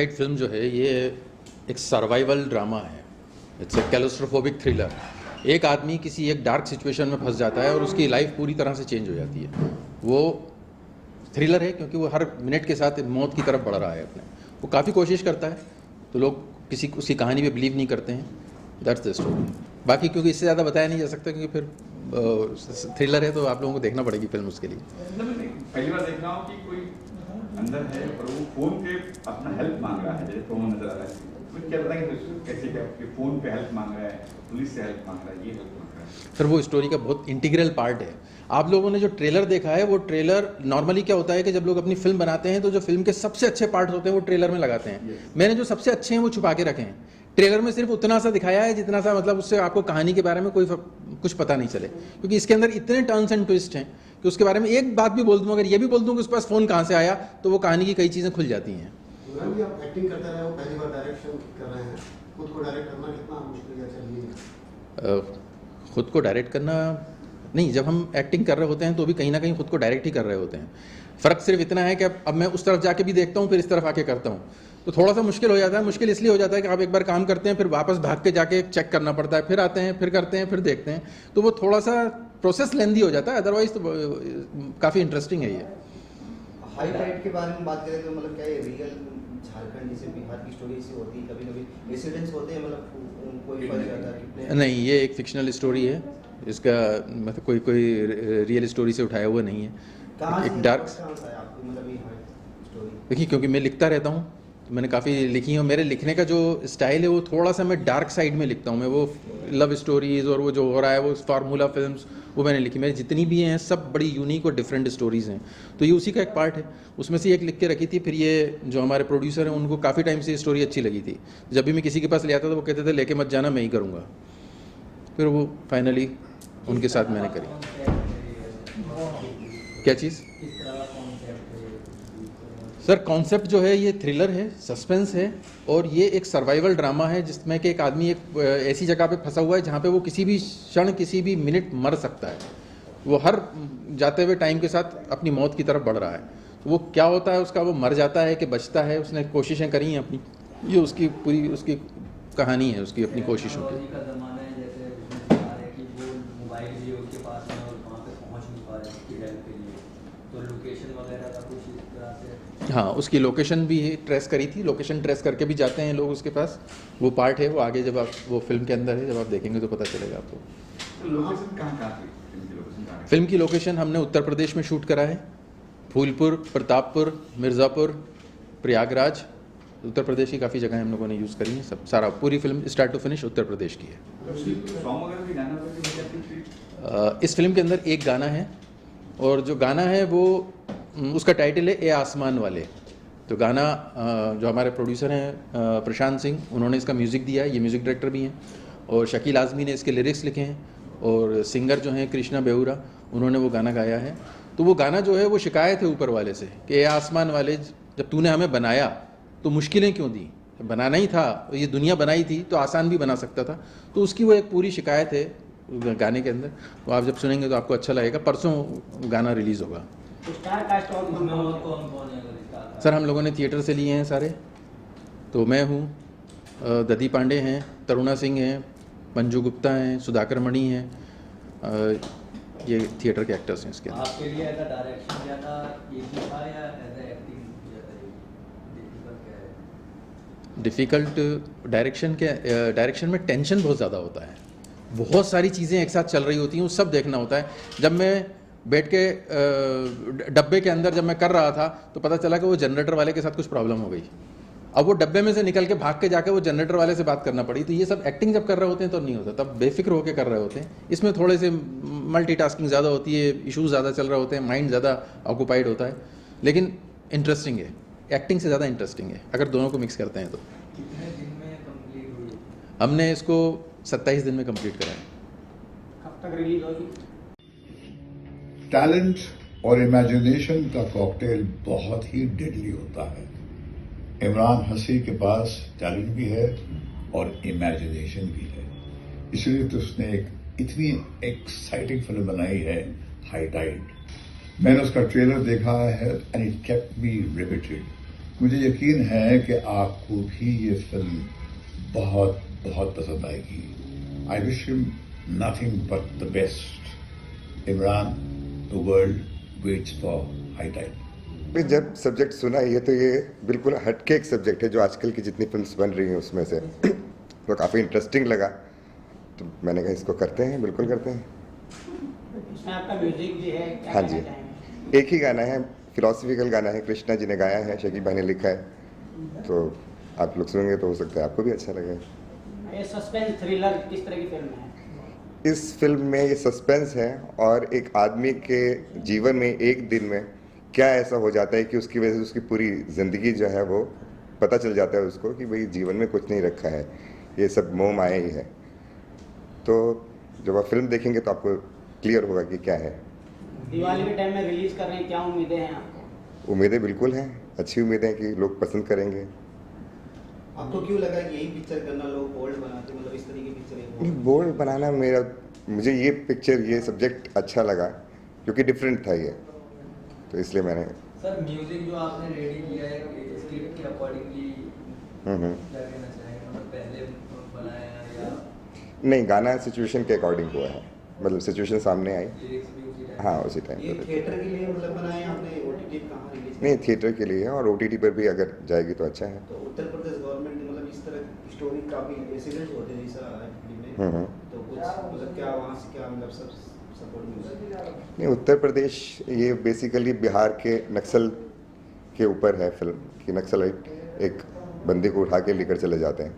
Side film जो है ये एक सर्वाइवल ड्रामा है। It's a claustrophobic thriller. एक आदमी किसी एक डार्क सिचुएशन में फंस जाता है और उसकी लाइफ पूरी तरह से चेंज हो जाती है। वो थ्रिलर है क्योंकि वो हर मिनट के साथ मौत की तरफ बढ़ रहा है अपने। वो काफ़ी कोशिश करता है तो लोग किसी उसकी कहानी पे बिलीव नहीं करते हैं। That's the story. बाकी क्योंकि इससे ज़्यादा बताया नहीं जा सकता क्योंकि फिर थ्रिलर है तो आप लोगों को देखना पड़ेगी फिल्म उसके लिए। पहली बार देख रहा हूँ कि कोई अंदर है और वो फोन पे अपना हेल्प मांग रहा है, जैसे प्रोमो नजर आ रहा है। तो क्या बताएंगे कैसे क्या फोन पे हेल्प मांग रहा है, पुलिस से हेल्प मांग रहा है, ये हेल्प मांग रहा है? सर वो स्टोरी का बहुत इंटीग्रल पार्ट है। आप लोगों ने जो ट्रेलर देखा है वो ट्रेलर नॉर्मली क्या होता है कि जब लोग अपनी फिल्म बनाते हैं तो जो फिल्म के सबसे अच्छे पार्ट होते हैं वो ट्रेलर में लगाते हैं। मैंने जो सबसे अच्छे हैं वो छुपा के रखे हैं। ट्रेलर में सिर्फ उतना सा दिखाया है जितना सा मतलब उससे आपको कहानी के बारे में कोई कुछ पता नहीं चले, क्योंकि इसके अंदर इतने टर्न्स एंड ट्विस्ट हैं कि उसके बारे में एक बात भी बोल दूँ, अगर ये भी बोल दूँ कि उसके पास फ़ोन कहाँ से आया तो वो कहानी की कई चीज़ें खुल जाती हैं। आप एक्टिंग करते रहे हो, पहली बार डायरेक्शन कर रहे हैं, खुद को डायरेक्ट करना कितना मुश्किल है? चलिए खुद को डायरेक्ट करना नहीं, जब हम एक्टिंग कर रहे होते हैं तो भी कहीं ना कहीं खुद को डायरेक्ट ही कर रहे होते हैं। फ़र्क सिर्फ इतना है कि अब मैं उस तरफ जाके भी देखता हूँ फिर इस तरफ आके करता हूँ, तो थोड़ा सा मुश्किल हो जाता है। मुश्किल इसलिए हो जाता है कि आप एक बार काम करते हैं फिर वापस भाग के जाके चेक करना पड़ता है, फिर आते हैं, फिर करते हैं, फिर देखते हैं, तो वो थोड़ा सा प्रोसेस लेंदी हो जाता है। अदरवाइज तो काफ़ी इंटरेस्टिंग है ये। हाई टाइड के बारे में बात करें तो मतलब क्या ये रियल झारखंड जैसे बिहार की स्टोरी से होती है, कभी कभी इंसिडेंट्स होते हैं, मतलब कोई फर्क जाता है कितने? नहीं, ये एक फिक्शनल स्टोरी है, इसका मतलब कोई रियल स्टोरी से उठाया हुआ नहीं है। एक डार्क मतलब ये स्टोरी देखिए, क्योंकि मैं लिखता रहता हूँ तो मैंने काफ़ी लिखी है। मेरे लिखने का जो स्टाइल है वो थोड़ा सा मैं डार्क साइड में लिखता हूँ। मैं वो लव स्टोरीज़ और वो जो हो रहा है वो फार्मूला फिल्म्स वो मैंने लिखी। मेरी जितनी भी हैं सब बड़ी यूनिक और डिफरेंट स्टोरीज़ हैं, तो ये उसी का एक पार्ट है। उसमें से एक लिख के रखी थी, फिर ये जो हमारे प्रोड्यूसर हैं उनको काफ़ी टाइम से ये स्टोरी अच्छी लगी थी। जब भी मैं किसी के पास ले आता था वो कहते थे लेके मत जाना, मैं ही करूँगा। फिर वो फाइनली उनके साथ मैंने करी। क्या चीज़? सर कॉन्सेप्ट जो है ये थ्रिलर है, सस्पेंस है, और ये एक सर्वाइवल ड्रामा है जिसमें कि एक आदमी एक ऐसी जगह पे फंसा हुआ है जहाँ पे वो किसी भी क्षण किसी भी मिनट मर सकता है। वो हर जाते हुए टाइम के साथ अपनी मौत की तरफ बढ़ रहा है। तो वो क्या होता है उसका, वो मर जाता है कि बचता है, उसने कोशिशें करी हैं अपनी, ये उसकी पूरी उसकी कहानी है उसकी अपनी कोशिशों की। हाँ, उसकी लोकेशन भी ट्रेस करी थी, लोकेशन ट्रेस करके भी जाते हैं लोग उसके पास। वो पार्ट है, वो आगे जब आप वो फिल्म के अंदर है, जब आप देखेंगे तो पता चलेगा आपको। तो लोकेशन कहाँ थी? फिल्म की लोकेशन हमने उत्तर प्रदेश में शूट करा है। फूलपुर, प्रतापपुर, मिर्ज़ापुर, प्रयागराज, उत्तर प्रदेश की काफ़ी जगह हम लोगों ने यूज़ करी हैं। सब सारा पूरी film start to finish Uttar Pradesh की है। इस फिल्म के अंदर एक गाना है, और जो गाना है वो उसका टाइटल है ए आसमान वाले। तो गाना जो हमारे प्रोड्यूसर हैं प्रशांत सिंह, उन्होंने इसका म्यूज़िक दिया है, ये म्यूज़िक डायरेक्टर भी हैं, और शकील आज़मी ने इसके लिरिक्स लिखे हैं, और सिंगर जो हैं कृष्णा बेहुरा, उन्होंने वो गाना गाया है। तो वो गाना जो है वो शिकायत है ऊपर वाले से कि ए आसमान वाले, जब तूने हमें बनाया तो मुश्किलें क्यों दी? बनाना ही था, ये दुनिया बनाई थी तो आसान भी बना सकता था। तो उसकी वो एक पूरी शिकायत है गाने के अंदर। तो आप जब सुनेंगे तो आपको अच्छा लगेगा। परसों गाना रिलीज़ होगा। सर हम लोगों ने थिएटर से लिए हैं सारे। तो मैं हूँ, दधी पांडे हैं, तरुणा सिंह हैं, मंजू गुप्ता हैं, सुधाकर मणि हैं, ये थिएटर के एक्टर्स हैं इसके। आपके लिए ऐसा डायरेक्शन ज़्यादा इजी था या ऐसा एक्टिंग डिफ़िकल्ट? डायरेक्शन में टेंशन बहुत ज़्यादा होता है, बहुत सारी चीज़ें एक साथ चल रही होती हैं, वो सब देखना होता है। जब मैं बैठ के डब्बे के अंदर जब मैं कर रहा था तो पता चला कि वो जनरेटर वाले के साथ कुछ प्रॉब्लम हो गई। अब वो डब्बे में से निकल के भाग के जाके वो जनरेटर वाले से बात करना पड़ी। तो ये सब एक्टिंग जब कर रहे होते हैं तो नहीं होता, तब बेफिक्र होकर कर रहे होते हैं। इसमें थोड़े से मल्टीटास्किंग ज़्यादा होती है, इश्यूज़ ज़्यादा चल रहे होते हैं, माइंड ज़्यादा ऑक्यूपाइड होता है, लेकिन इंटरेस्टिंग है, एक्टिंग से ज़्यादा इंटरेस्टिंग है अगर दोनों को मिक्स करते हैं तो। कितने दिन में कंप्लीट हुई? हमने इसको 27 दिन में कंप्लीट करा है। कब तक रिलीज होगी? टैलेंट और इमेजिनेशन का कॉकटेल बहुत ही डेडली होता है। इमरान हसी के पास टैलेंट भी है और इमेजिनेशन भी है, इसलिए तो उसने एक इतनी एक्साइटिंग फिल्म बनाई है हाई टाइड। मैंने उसका ट्रेलर देखा है and it kept me repeated. मुझे यकीन है कि आपको भी ये फिल्म बहुत बहुत पसंद आएगी। I wish him nothing but the best. Imran, the world waits for high time. जब सब्जेक्ट सुना ये तो ये बिल्कुल हटके एक सब्जेक्ट है जो आजकल की जितनी फिल्म्स बन रही हैं उसमें से तो काफ़ी इंटरेस्टिंग लगा, तो मैंने कहा इसको करते हैं, बिल्कुल करते हैं। इसमें आपका म्यूजिक भी है, क्या हाँ कहना जी, चाहेंगे? एक ही गाना है, फिलोसफिकल गाना है, कृष्णा जी ने गाया है, शकीब भाई ने लिखा है, तो आप लोग सुनेंगे तो हो सकता है आपको भी अच्छा लगे। ये सस्पेंस थ्रिलर किस तरह की फिल्म है? इस फिल्म में ये सस्पेंस है और एक आदमी के जीवन में एक दिन में क्या ऐसा हो जाता है कि उसकी वजह से उसकी पूरी ज़िंदगी जो है वो पता चल जाता है उसको कि भाई जीवन में कुछ नहीं रखा है, ये सब मोह माया ही है। तो जब आप फिल्म देखेंगे तो आपको क्लियर होगा कि क्या है। दिवाली के टाइम में रिलीज कर रहे हैं, क्या उम्मीदें हैं आपको? उम्मीदें बिल्कुल हैं, अच्छी उम्मीदें हैं कि लोग पसंद करेंगे। आपको क्यों लगा कि यही पिक्चर करना लोग बोल्ड बनाते, मतलब इस तरह की पिक्चर है? बोल्ड बनाना मुझे ये पिक्चर, ये सब्जेक्ट अच्छा लगा क्योंकि डिफरेंट था ये, तो इसलिए मैंने। सर म्यूजिक जो आपने रेडी किया है स्क्रिप्ट के अकॉर्डिंगली क्या कहना चाहेंगे, मतलब पहले बनाया या नहीं, गाना सिचुएशन के अकॉर्डिंग हुआ है, मतलब सिचुएशन सामने आई, लिरिक्स भी उसी टाइप? हाँ उसी टाइम ये पर। थिएटर के लिए मतलब बनाया आपने, ओटीटी कहाँ रिलीज? नहीं, थिएटर के लिए है और ओटीटी पर भी अगर जाएगी तो अच्छा है। तो उत्तर प्रदेश गवर्नमेंट ने मतलब इस तरह की स्टोरी काफी इंसिडेंट होते हैं जैसा में, तो कुछ मतलब क्या वहाँ से क्या मतलब सब सपोर्ट मिला? नहीं, उत्तर प्रदेश ये बेसिकली बिहार के नक्सल के ऊपर है फिल्म, कि नक्सलाइट एक बंदी को उठा के लेकर चले जाते हैं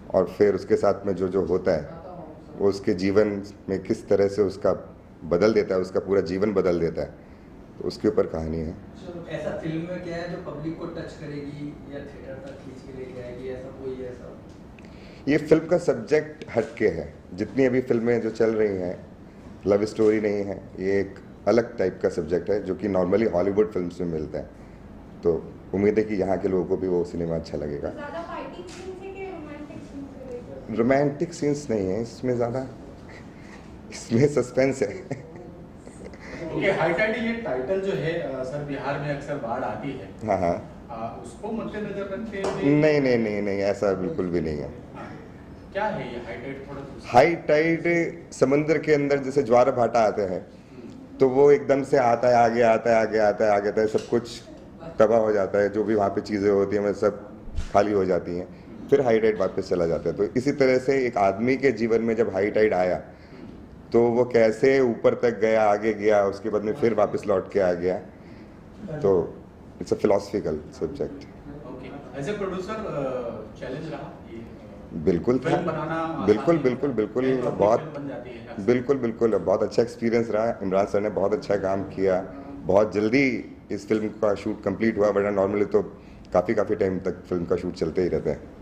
और फिर उसके साथ में जो जो होता है वो उसके जीवन में किस तरह से उसका बदल देता है, उसका पूरा जीवन बदल देता है, तो उसके ऊपर कहानी है। ऐसा फिल्म में क्या है जो पब्लिक को टच करेगी या थिएटर तक खींच के लेके आएगी, ऐसा कोई ऐसा? ये फिल्म का सब्जेक्ट हटके है, जितनी अभी फिल्में जो चल रही हैं लव स्टोरी नहीं है, ये एक अलग टाइप का सब्जेक्ट है जो कि नॉर्मली हॉलीवुड फिल्म्स में मिलता है, तो उम्मीद है कि यहाँ के लोगों को भी वो सिनेमा अच्छा लगेगा। रोमांटिक सीन्स नहीं है इसमें ज़्यादा, इसमें सस्पेंस है। ओके, हाई टाइड ये टाइटल जो है सर, बिहार में अक्सर बाढ़ आती है, हाँ हाँ, उसको मद्देनजर रखते हुए? नहीं नहीं नहीं नहीं, ऐसा बिल्कुल भी नहीं है। हाँ, क्या है ये हाई टाइड? थोड़ा हाई टाइड समुद्र के अंदर जैसे ज्वार भाटा आते हैं तो वो एकदम से आता है, आगे आता है, आगे आता है, आगे आता है, सब कुछ तबाह हो जाता है, जो भी वहाँ पे चीज़ें होती हैं वो सब खाली हो जाती हैं, फिर हाई टाइड वापस चला जाता है। तो इसी तरह से एक आदमी के जीवन में जब हाई टाइड आया तो वो कैसे ऊपर तक गया, आगे गया, उसके बाद में फिर वापस लौट के आ गया, तो it's a philosophical subject. Okay, as a producer challenge रहा ये? बिल्कुल था, फिल्म बनाना बिल्कुल बिल्कुल बिल्कुल, है तो अपनी बहुत फिल्म बन जाती है अक्सर। बिल्कुल बिल्कुल, बहुत अच्छा एक्सपीरियंस रहा। इमरान सर ने बहुत अच्छा काम किया, बहुत जल्दी इस फिल्म का शूट कंप्लीट हुआ, वरना नॉर्मली तो काफ़ी टाइम तक फिल्म का शूट चलते ही रहता है।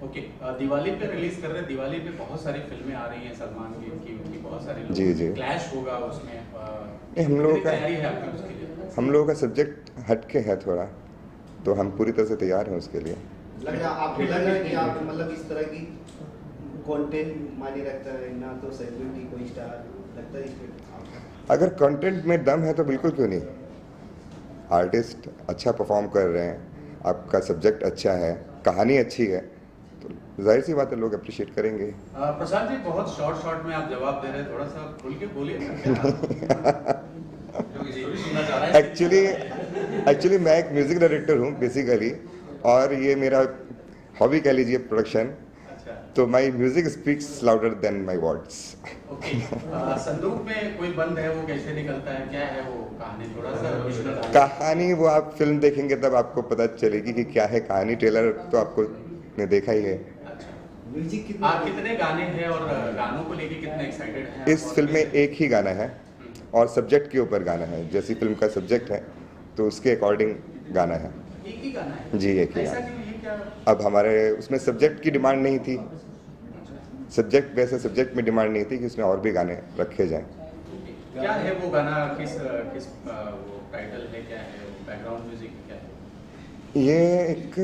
ओके, दिवाली पे रिलीज कर रहे हैं, दिवाली पे बहुत सारी फिल्में आ रही हैं सलमान की, उनकी बहुत सारे लोग, जी जी, क्लैश होगा उसमें, हम लोगों का तैयारी है आपकी उसके लिए? हम लोगों का सब्जेक्ट हटके है थोड़ा, तो हम पूरी तरह से तैयार हैं उसके लिए। लग रहा आपको लग रहा है कि आप मतलब इस तरह की कंटेंट मायने रखता है ना, तो सेलिब्रिटी कोई स्टार लगता है इसमें? अगर कंटेंट में दम है तो बिल्कुल क्यों नहीं, आर्टिस्ट अच्छा परफॉर्म कर रहे हैं, आपका सब्जेक्ट अच्छा है, कहानी अच्छी है, तो जाहिर सी बात है लोग अप्रिशिएट करेंगे। प्रसाद जी, बहुत शॉर्ट में आप जवाब दे रहे हैं, थोड़ा सा खुल के बोलिए। एक्चुअली मैं एक म्यूजिक डायरेक्टर हूँ बेसिकली, और ये मेरा हॉबी कह लीजिए प्रोडक्शन, तो my music speaks louder than my words. Okay, संदूक में कोई बंद है, वो कैसे निकलता है, क्या है वो कहानी? थोड़ा सा कहानी वो आप फिल्म देखेंगे तब आपको पता चलेगी कि क्या है कहानी, ट्रेलर तो आपको ने देखा ही है। म्यूजिक कितने गाने हैं और गानों को लेके कितने एक्साइटेड हैं? इस फिल्म में एक ही गाना है और सब्जेक्ट के ऊपर गाना है, जैसी फिल्म का सब्जेक्ट है तो उसके अकॉर्डिंग गाना है। एक ही गाना है जी, एक ही ऐसा गाना। क्यों? ये क्या? अब हमारे उसमें सब्जेक्ट की डिमांड नहीं थी, सब्जेक्ट वैसे सब्जेक्ट में डिमांड नहीं थी कि उसमें और भी गाने रखे जाएं। क्या है वो गाना, किस वो टाइटल है, क्या है बैकग्राउंड म्यूजिक क्या है? ये एक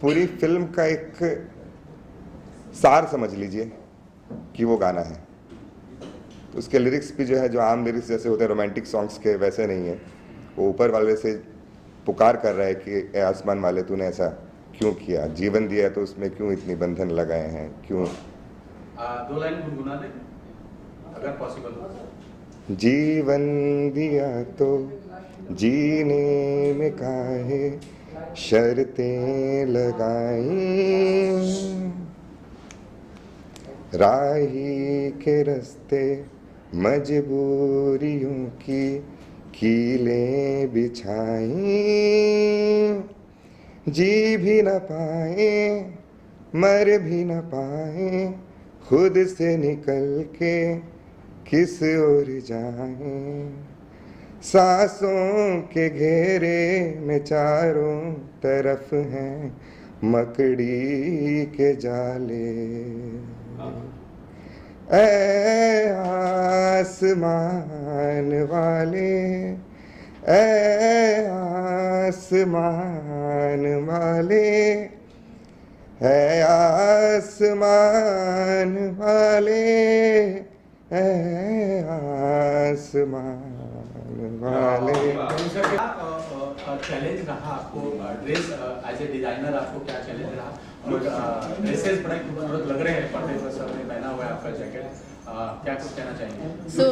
पूरी फिल्म का एक सार समझ लीजिए कि वो गाना है। तो उसके लिरिक्स भी जो है, जो आम लिरिक्स जैसे होते हैं रोमांटिक सॉन्ग्स के, वैसे नहीं है, वो ऊपर वाले से पुकार कर रहा है कि ए आसमान वाले तूने ऐसा क्यों किया, जीवन दिया तो उसमें क्यों इतनी बंधन लगाए हैं, क्यों। 2 लाइन गुनगुना दे अगर पॉसिबल हो। जीवन दिया तो जीने में काहे शर्तें लगाई, राही के रास्ते मजबूरियों की कीलें बिछाई, जी भी न पाए मर भी न पाए खुद से निकल के किस ओर जाएं, सांसों के घेरे में चारों तरफ हैं मकड़ी के जाले, ऐ आसमान वाले, ऐ आसमान वाले, ऐ आसमान वाले, ऐ आसमान वाले। चैलेंज रहा आपको ड्रेस एज ए डिजाइनर, आपको क्या चैलेंज रहा? ड्रेसेस बड़े खूबसूरत लग रहे हैं, पर्दे पर सबने पहना हुआ है आपका जैकेट, क्या कुछ कहना चाहेंगे? सो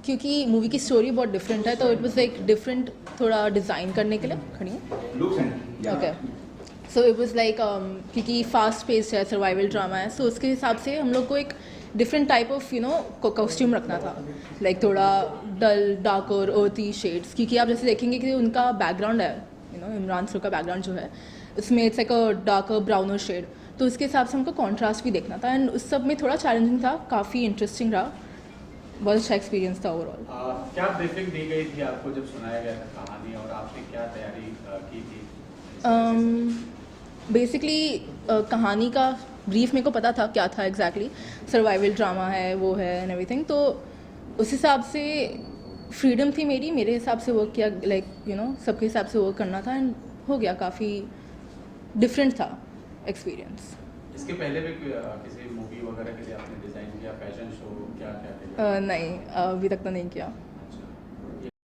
क्योंकि मूवी की स्टोरी बहुत डिफरेंट है तो इट वाज लाइक डिफरेंट थोड़ा डिज़ाइन करने के लिए खड़ी है okay. So it was like क्योंकि फास्ट पेस्ड है, सर्वाइवल ड्रामा है, सो उसके हिसाब से हम लोग को एक डिफरेंट टाइप ऑफ कॉस्ट्यूम रखना था, लाइक थोड़ा डल डार्क और अर्थी शेड्स, क्योंकि आप जैसे देखेंगे कि उनका बैकग्राउंड है इमरान सर का बैकग्राउंड जो है उसमें it's like a darker browner shade, तो उसके हिसाब से हमको कॉन्ट्रास्ट भी देखना था एंड उस सब में थोड़ा चैलेंजिंग था, काफ़ी इंटरेस्टिंग रहा, बहुत अच्छा एक्सपीरियंस था ओवरऑल। क्या ब्रीफिंग दी गई थी आपको जब सुनाया गया था कहानी, और आपने क्या तैयारी की थी? बेसिकली कहानी का ब्रीफ मेरे को पता था क्या था एग्जैक्टली, सर्वाइवल ड्रामा है वो है एंड एवरीथिंग, तो उस हिसाब से फ्रीडम थी मेरे हिसाब से वर्क किया, लाइक सबके हिसाब से वर्क करना था एंड हो गया, काफ़ी डिफरेंट था एक्सपीरियंस। इसके पहले भी किसी मूवी वगैरह के लिए आपने डिज़ाइन किया, फैशन शो, क्या क्या? नहीं अभी तक तो नहीं किया।